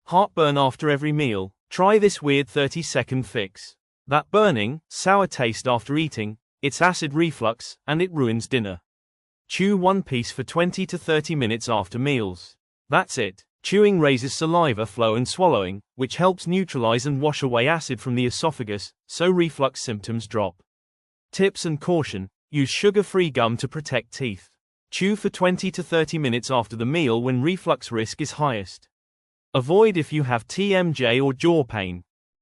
Heartburn after every meal. Try this weird 30-second fix. That burning, sour taste after eating, it's acid reflux, and it ruins dinner. Chew one piece for 20 to 30 minutes after meals. That's it. Chewing raises saliva flow and swallowing, which helps neutralize and wash away acid from the esophagus, so reflux symptoms drop. Tips and caution: use sugar-free gum to protect teeth. Chew for 20 to 30 minutes after the meal when reflux risk is highest. Avoid if you have TMJ or jaw pain.